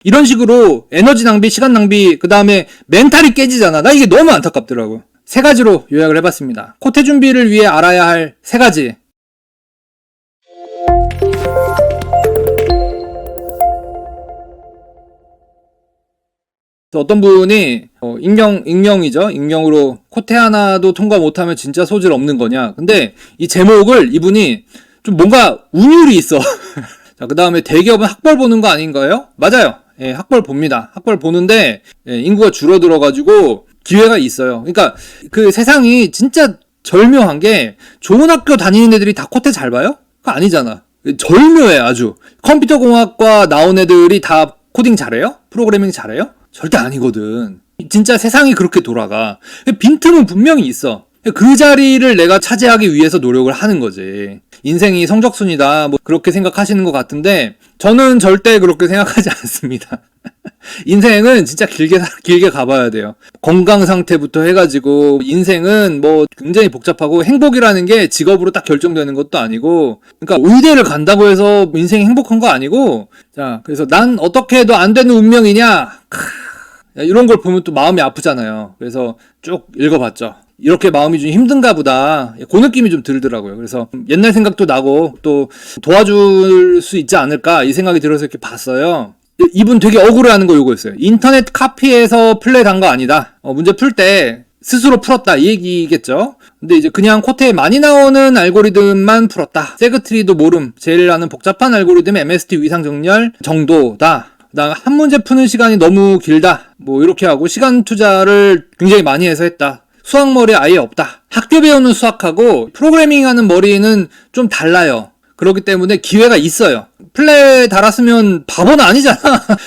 이런 식으로 에너지 낭비, 시간 낭비, 그 다음에 멘탈이 깨지잖아. 나 이게 너무 안타깝더라고. 세 가지로 요약을 해봤습니다. 코테 준비를 위해 알아야 할 세 가지. 어떤 분이 익명이죠. 익명으로 코테 하나도 통과 못하면 진짜 소질 없는 거냐. 근데 이 제목을 이분이 좀 뭔가 운율이 있어. 자, 그 다음에 대기업은 학벌 보는 거 아닌가요? 맞아요. 예, 학벌 봅니다. 학벌 보는데 인구가 줄어들어가지고 기회가 있어요. 그러니까 그 세상이 진짜 절묘한 게 좋은 학교 다니는 애들이 다 코테 잘 봐요? 그거 아니잖아. 절묘해 아주. 컴퓨터공학과 나온 애들이 다 코딩 잘해요? 프로그래밍 잘해요? 절대 아니거든. 진짜 세상이 그렇게 돌아가. 빈틈은 분명히 있어. 그 자리를 내가 차지하기 위해서 노력을 하는 거지. 인생이 성적순이다 뭐 그렇게 생각하시는 것 같은데 저는 절대 그렇게 생각하지 않습니다. 인생은 진짜 길게 가봐야 돼요. 건강 상태부터 해가지고 인생은 뭐 굉장히 복잡하고 행복이라는 게 직업으로 딱 결정되는 것도 아니고 그러니까 의대를 간다고 해서 인생이 행복한 거 아니고 자 그래서 난 어떻게 해도 안 되는 운명이냐 이런 걸 보면 또 마음이 아프잖아요. 그래서 쭉 읽어봤죠. 이렇게 마음이 좀 힘든가 보다 그 느낌이 좀 들더라고요. 그래서 옛날 생각도 나고 또 도와줄 수 있지 않을까 이 생각이 들어서 이렇게 봤어요. 이분 되게 억울해하는 거 요거였어요. 인터넷 카피해서 플랫 한 거 아니다. 문제 풀 때 스스로 풀었다 이 얘기겠죠. 근데 이제 그냥 코트에 많이 나오는 알고리즘만 풀었다. 세그트리도 모름. 제일 아는 복잡한 알고리즘 MST 위상 정렬 정도다. 그다음 한 문제 푸는 시간이 너무 길다. 뭐 이렇게 하고 시간 투자를 굉장히 많이 해서 했다. 수학 머리 아예 없다. 학교 배우는 수학하고 프로그래밍 하는 머리는 좀 달라요. 그렇기 때문에 기회가 있어요. 플랫 달았으면 바보는 아니잖아.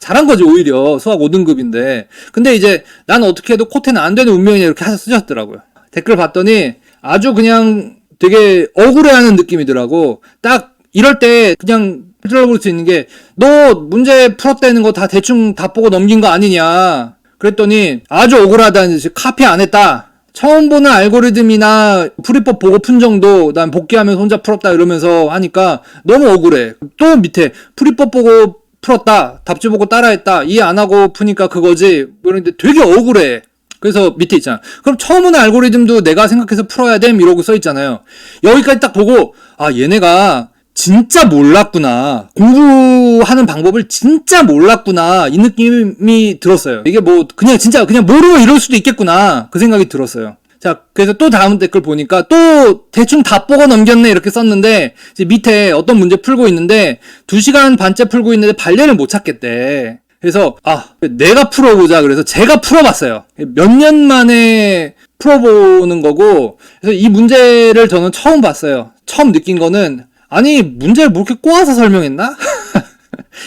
잘한 거지 오히려. 수학 5등급인데. 근데 이제 난 어떻게 해도 코테는 안 되는 운명이냐 이렇게 쓰셨더라고요. 댓글 봤더니 아주 그냥 되게 억울해하는 느낌이더라고. 딱 이럴 때 그냥 들어볼 수 있는 게 너 문제 풀었다는 거 다 대충 다 보고 넘긴 거 아니냐. 그랬더니 아주 억울하다는 듯이 카피 안 했다. 처음 보는 알고리즘이나 풀이법 보고 푼 정도 난 복귀하면서 혼자 풀었다 이러면서 하니까 너무 억울해. 또 밑에 풀이법 보고 풀었다. 답지 보고 따라했다. 이해 안 하고 푸니까 그거지. 그런데 되게 억울해. 그래서 밑에 있잖아. 그럼 처음 오는 알고리즘도 내가 생각해서 풀어야 됨 이러고 써있잖아요. 여기까지 딱 보고 아 얘네가 진짜 몰랐구나. 공부하는 방법을 진짜 몰랐구나. 이 느낌이 들었어요. 이게 뭐 그냥 진짜 그냥 모르고 이럴 수도 있겠구나. 그 생각이 들었어요. 자, 그래서 또 다음 댓글 보니까 또 대충 다 보고 넘겼네 이렇게 썼는데 이제 밑에 어떤 문제 풀고 있는데 2시간 반째 풀고 있는데 발레를 못 찾겠대. 그래서 내가 풀어보자. 그래서 제가 풀어봤어요. 몇 년 만에 풀어보는 거고 그래서 이 문제를 저는 처음 봤어요. 처음 느낀 거는 아니 문제를 뭐 이렇게 꼬아서 설명했나?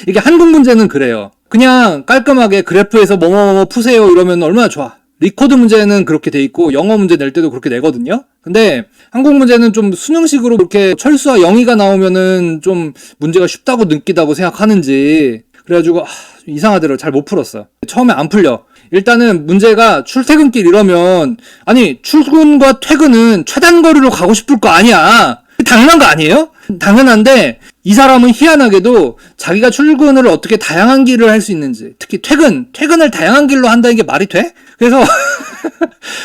이게 한국 문제는 그래요. 그냥 깔끔하게 그래프에서 뭐뭐뭐 푸세요 이러면 얼마나 좋아. 리코드 문제는 그렇게 돼 있고 영어 문제 낼 때도 그렇게 내거든요. 근데 한국 문제는 좀 수능식으로 그렇게 철수와 영의가 나오면은 좀 문제가 쉽다고 느끼다고 생각하는지 그래가지고 이상하더라고. 잘 못 풀었어. 처음에 안 풀려. 일단은 문제가 출퇴근길 이러면 아니 출근과 퇴근은 최단거리로 가고 싶을 거 아니야. 당연한 거 아니에요? 당연한데 이 사람은 희한하게도 자기가 출근을 어떻게 다양한 길을 할 수 있는지 특히 퇴근을 다양한 길로 한다는 게 말이 돼? 그래서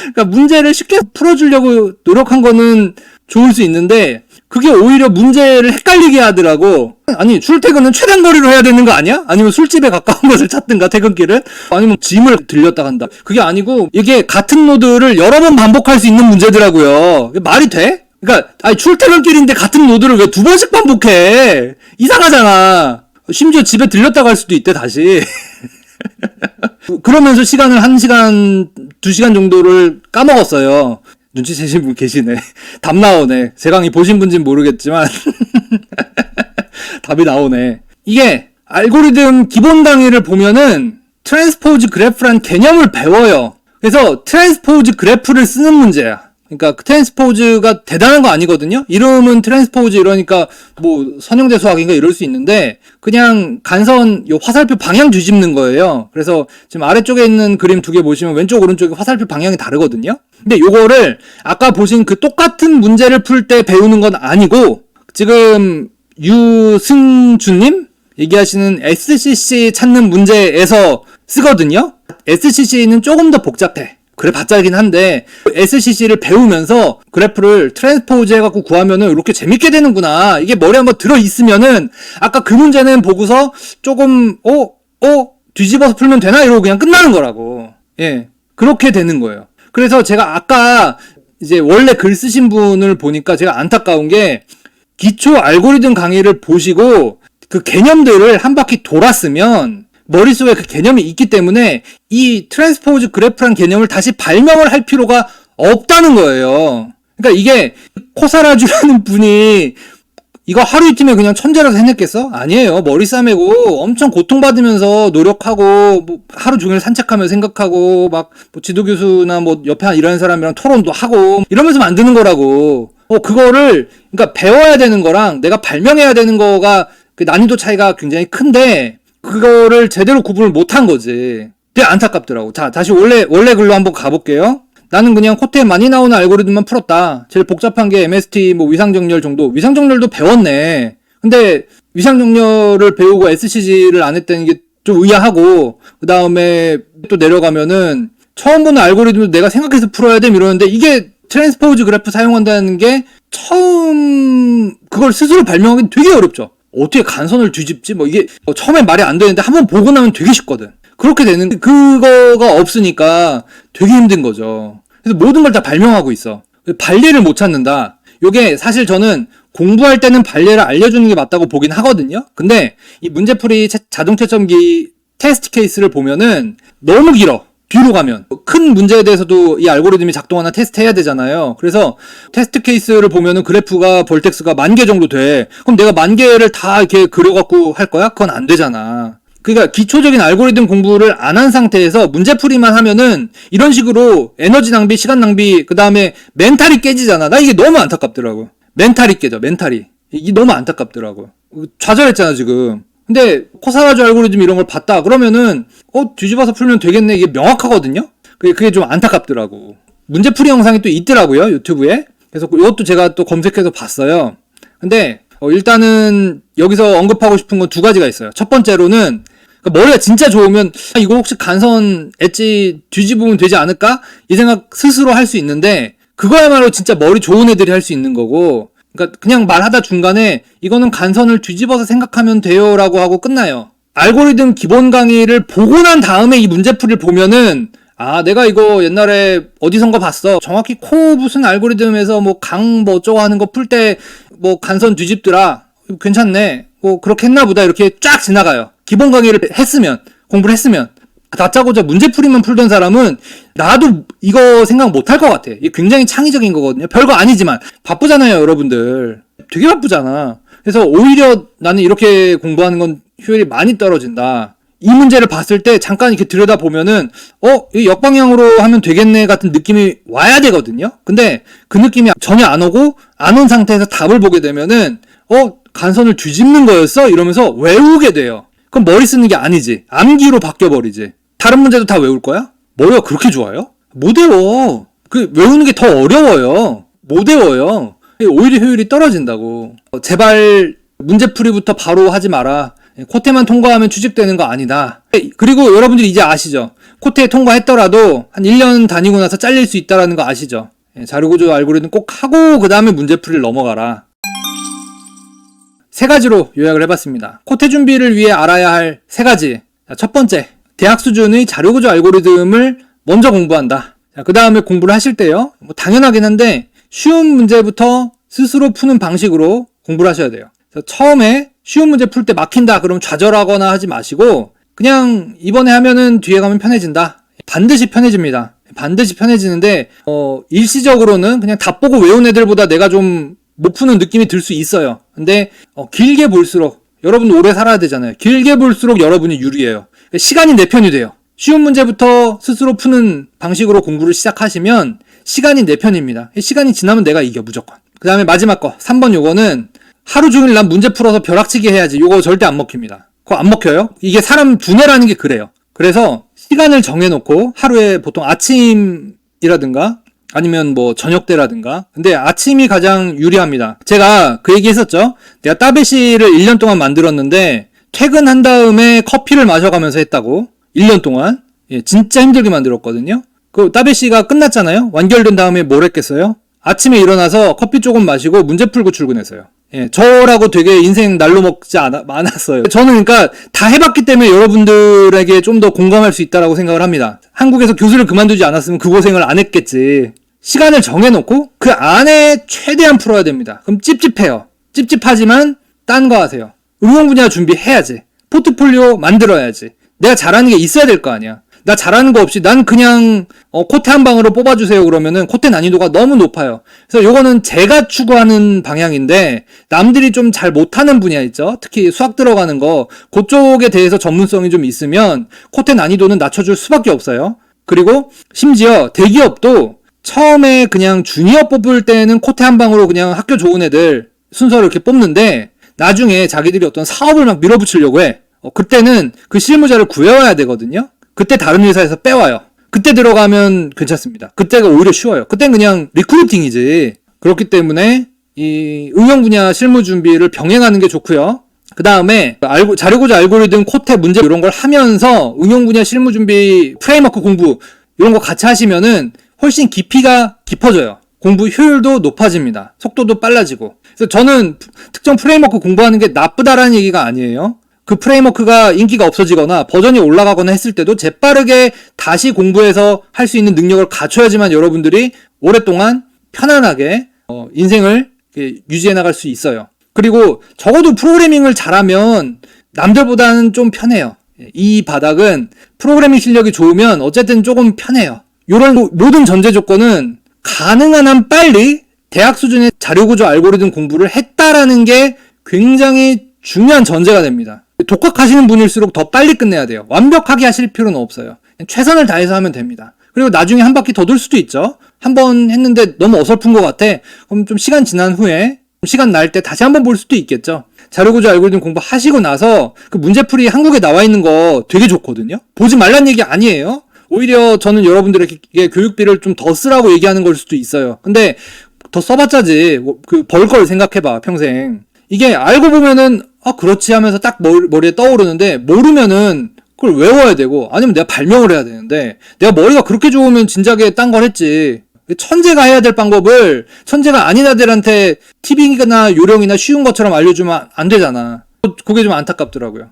그러니까 문제를 쉽게 풀어주려고 노력한 거는 좋을 수 있는데 그게 오히려 문제를 헷갈리게 하더라고. 아니 출퇴근은 최단거리로 해야 되는 거 아니야? 아니면 술집에 가까운 곳을 찾든가 퇴근길은? 아니면 짐을 들렸다 간다. 그게 아니고 이게 같은 노드를 여러 번 반복할 수 있는 문제더라고요. 말이 돼? 그러니까 아니 출퇴근길인데 같은 노드를 왜 2번씩 반복해? 이상하잖아. 심지어 집에 들렸다 갈 수도 있대 다시. 그러면서 시간을 1시간, 2시간 정도를 까먹었어요. 눈치채신 분 계시네. 답 나오네. 제 강의 보신 분인지는 모르겠지만 답이 나오네. 이게 알고리즘 기본 강의를 보면은 트랜스포즈 그래프란 개념을 배워요. 그래서 트랜스포즈 그래프를 쓰는 문제야. 그러니까 트랜스포즈가 대단한 거 아니거든요. 이름은 트랜스포즈 이러니까 뭐 선형대 수학인가 이럴 수 있는데 그냥 간선 요 화살표 방향 뒤집는 거예요. 그래서 지금 아래쪽에 있는 그림 2개 보시면 왼쪽 오른쪽에 화살표 방향이 다르거든요. 근데 요거를 아까 보신 그 똑같은 문제를 풀 때 배우는 건 아니고 지금 유승준님 얘기하시는 SCC 찾는 문제에서 쓰거든요. SCC는 조금 더 복잡해. 그래 봤자긴 한데 SCC를 배우면서 그래프를 트랜스포즈 해갖고 구하면은 이렇게 재밌게 되는구나. 이게 머리에 한번 들어있으면은 아까 그 문제는 보고서 조금 뒤집어서 풀면 되나? 이러고 그냥 끝나는 거라고. 예, 그렇게 되는 거예요. 그래서 제가 아까 이제 원래 글 쓰신 분을 보니까 제가 안타까운 게 기초 알고리즘 강의를 보시고 그 개념들을 한 바퀴 돌았으면 머릿속에 그 개념이 있기 때문에 이 트랜스포즈 그래프란 개념을 다시 발명을 할 필요가 없다는 거예요. 그러니까 이게 코사라주라는 분이 이거 하루 이틀에 그냥 천재라서 해냈겠어? 아니에요. 머리 싸매고 엄청 고통받으면서 노력하고 뭐 하루 종일 산책하면서 생각하고 막 뭐 지도 교수나 뭐 옆에 일하는 사람이랑 토론도 하고 이러면서 만드는 거라고. 그거를 그러니까 배워야 되는 거랑 내가 발명해야 되는 거가 그 난이도 차이가 굉장히 큰데 그거를 제대로 구분을 못한 거지. 되게 안타깝더라고. 자, 다시 원래 글로 한번 가볼게요. 나는 그냥 코트에 많이 나오는 알고리즘만 풀었다. 제일 복잡한 게 MST 뭐 위상정렬 정도. 위상정렬도 배웠네. 근데 위상정렬을 배우고 SCG를 안 했다는 게 좀 의아하고, 그 다음에 또 내려가면은 처음 보는 알고리즘도 내가 생각해서 풀어야 돼 이러는데 이게 트랜스포즈 그래프 사용한다는 게 처음 그걸 스스로 발명하기 되게 어렵죠. 어떻게 간선을 뒤집지? 뭐 이게 처음에 말이 안 되는데 한번 보고 나면 되게 쉽거든. 그렇게 되는 그거가 없으니까 되게 힘든 거죠. 그래서 모든 걸 다 발명하고 있어. 발리를 못 찾는다. 요게 사실 저는 공부할 때는 발리를 알려주는 게 맞다고 보긴 하거든요. 근데 이 문제풀이 자동 채점기 테스트 케이스를 보면은 너무 길어. 뒤로 가면 큰 문제에 대해서도 이 알고리즘이 작동하나 테스트해야 되잖아요. 그래서 테스트 케이스를 보면은 그래프가 벌텍스가 10,000개 정도 돼. 그럼 내가 10,000개를 다 이렇게 그려갖고 할 거야? 그건 안 되잖아. 그러니까 기초적인 알고리즘 공부를 안 한 상태에서 문제풀이만 하면은 이런 식으로 에너지 낭비, 시간 낭비, 그 다음에 멘탈이 깨지잖아. 나 이게 너무 안타깝더라고. 멘탈이 깨져, 멘탈이. 이게 너무 안타깝더라고. 좌절했잖아, 지금. 근데 코사라주 알고리즘 이런 걸 봤다 그러면은 뒤집어서 풀면 되겠네. 이게 명확하거든요. 그게 좀 안타깝더라고. 문제풀이 영상이 또 있더라고요, 유튜브에. 그래서 이것도 제가 또 검색해서 봤어요. 근데 일단은 여기서 언급하고 싶은 건 두 가지가 있어요. 첫 번째로는 그러니까 머리가 진짜 좋으면 이거 혹시 간선 엣지 뒤집으면 되지 않을까? 이 생각 스스로 할 수 있는데 그거야말로 진짜 머리 좋은 애들이 할 수 있는 거고, 그러니까 그냥 말하다 중간에 이거는 간선을 뒤집어서 생각하면 돼요 라고 하고 끝나요. 알고리즘 기본 강의를 보고 난 다음에 이 문제풀이를 보면은 내가 이거 옛날에 어디선가 봤어. 정확히 코 무슨 알고리즘에서 뭐 강 뭐 어쩌고 하는 거 풀 때 뭐 간선 뒤집더라. 괜찮네. 뭐 그렇게 했나 보다. 이렇게 쫙 지나가요. 기본 강의를 공부를 했으면. 다짜고짜 문제풀이만 풀던 사람은 나도 이거 생각 못할 것 같아. 이게 굉장히 창의적인 거거든요. 별거 아니지만 바쁘잖아요, 여러분들. 되게 바쁘잖아. 그래서 오히려 나는 이렇게 공부하는 건 효율이 많이 떨어진다. 이 문제를 봤을 때 잠깐 이렇게 들여다보면은 이 역방향으로 하면 되겠네 같은 느낌이 와야 되거든요. 근데 그 느낌이 전혀 안 오고 안 온 상태에서 답을 보게 되면은 간선을 뒤집는 거였어? 이러면서 외우게 돼요. 그럼 머리 쓰는 게 아니지. 암기로 바뀌어버리지. 다른 문제도 다 외울 거야? 머리가 그렇게 좋아요? 못 외워. 외우는 게 더 어려워요. 못 외워요. 오히려 효율이 떨어진다고. 제발 문제풀이부터 바로 하지 마라. 코테만 통과하면 취직되는 거 아니다. 그리고 여러분들이 이제 아시죠? 코테 통과했더라도 한 1년 다니고 나서 잘릴 수 있다라는 거 아시죠? 자료구조 알고리즘 꼭 하고 그 다음에 문제풀이를 넘어가라. 3가지로 요약을 해봤습니다. 코테 준비를 위해 알아야 할 3가지. 첫 번째, 대학 수준의 자료구조 알고리즘을 먼저 공부한다. 그 다음에 공부를 하실 때요. 뭐 당연하긴 한데 쉬운 문제부터 스스로 푸는 방식으로 공부를 하셔야 돼요. 처음에 쉬운 문제 풀 때 막힌다 그러면 좌절하거나 하지 마시고 그냥 이번에 하면은 뒤에 가면 편해진다. 반드시 편해집니다. 반드시 편해지는데 일시적으로는 그냥 답 보고 외운 애들보다 내가 좀 못 푸는 느낌이 들 수 있어요. 근데 길게 볼수록 여러분 오래 살아야 되잖아요. 길게 볼수록 여러분이 유리해요. 시간이 내 편이 돼요. 쉬운 문제부터 스스로 푸는 방식으로 공부를 시작하시면 시간이 내 편입니다. 시간이 지나면 내가 이겨 무조건. 그 다음에 마지막 거 3번 요거는 하루 종일 난 문제 풀어서 벼락치기 해야지. 요거 절대 안 먹힙니다. 그거 안 먹혀요. 이게 사람 두뇌라는 게 그래요. 그래서 시간을 정해놓고 하루에 보통 아침이라든가 아니면 뭐 저녁 때라든가. 근데 아침이 가장 유리합니다. 제가 그 얘기 했었죠. 내가 따베시를 1년 동안 만들었는데 퇴근한 다음에 커피를 마셔가면서 했다고. 1년 동안. 예, 진짜 힘들게 만들었거든요. 그 따베 씨가 끝났잖아요. 완결된 다음에 뭘 했겠어요? 아침에 일어나서 커피 조금 마시고 문제 풀고 출근했어요. 예, 저라고 되게 인생 날로 먹지 않았어요. 저는 그러니까 다 해봤기 때문에 여러분들에게 좀 더 공감할 수 있다라고 생각을 합니다. 한국에서 교수를 그만두지 않았으면 그 고생을 안 했겠지. 시간을 정해놓고 그 안에 최대한 풀어야 됩니다. 그럼 찝찝해요. 찝찝하지만 딴 거 하세요. 응용 분야 준비해야지. 포트폴리오 만들어야지. 내가 잘하는 게 있어야 될 거 아니야. 나 잘하는 거 없이 난 그냥 코테 한 방으로 뽑아주세요 그러면은 코테 난이도가 너무 높아요. 그래서 요거는 제가 추구하는 방향인데 남들이 좀 잘 못하는 분야 있죠. 특히 수학 들어가는 거 그쪽에 대해서 전문성이 좀 있으면 코테 난이도는 낮춰줄 수밖에 없어요. 그리고 심지어 대기업도 처음에 그냥 주니어 뽑을 때는 코테 한 방으로 그냥 학교 좋은 애들 순서를 이렇게 뽑는데 나중에 자기들이 어떤 사업을 막 밀어붙이려고 해. 그때는 그 실무자를 구해와야 되거든요. 그때 다른 회사에서 빼와요. 그때 들어가면 괜찮습니다. 그때가 오히려 쉬워요. 그땐 그냥 리크루팅이지. 그렇기 때문에 이 응용 분야 실무 준비를 병행하는 게 좋고요. 그 다음에 자료구조 알고리즘, 코테 문제 이런 걸 하면서 응용 분야 실무 준비 프레임워크 공부 이런 거 같이 하시면은 훨씬 깊이가 깊어져요. 공부 효율도 높아집니다. 속도도 빨라지고. 그래서 저는 특정 프레임워크 공부하는 게 나쁘다라는 얘기가 아니에요. 그 프레임워크가 인기가 없어지거나 버전이 올라가거나 했을 때도 재빠르게 다시 공부해서 할 수 있는 능력을 갖춰야지만 여러분들이 오랫동안 편안하게 인생을 유지해 나갈 수 있어요. 그리고 적어도 프로그래밍을 잘하면 남들보다는 좀 편해요. 이 바닥은 프로그래밍 실력이 좋으면 어쨌든 조금 편해요. 이런 모든 전제 조건은 가능한 한 빨리 대학 수준의 자료구조 알고리즘 공부를 했다라는 게 굉장히 중요한 전제가 됩니다. 독학하시는 분일수록 더 빨리 끝내야 돼요. 완벽하게 하실 필요는 없어요. 최선을 다해서 하면 됩니다. 그리고 나중에 한 바퀴 더 돌 수도 있죠. 한 번 했는데 너무 어설픈 것 같아. 그럼 좀 시간 지난 후에 시간 날 때 다시 한번 볼 수도 있겠죠. 자료구조 알고리즘 공부하시고 나서 그 문제풀이 한국에 나와 있는 거 되게 좋거든요. 보지 말란 얘기 아니에요. 오히려 저는 여러분들에게 교육비를 좀 더 쓰라고 얘기하는 걸 수도 있어요. 근데 더 써봤자지 그 벌 걸 생각해봐 평생. 이게 알고 보면은 그렇지 하면서 딱 머리에 떠오르는데 모르면은 그걸 외워야 되고 아니면 내가 발명을 해야 되는데 내가 머리가 그렇게 좋으면 진작에 딴 걸 했지. 천재가 해야 될 방법을 천재가 아닌 아들한테 팁이나 요령이나 쉬운 것처럼 알려주면 안 되잖아. 그게 좀 안타깝더라고요.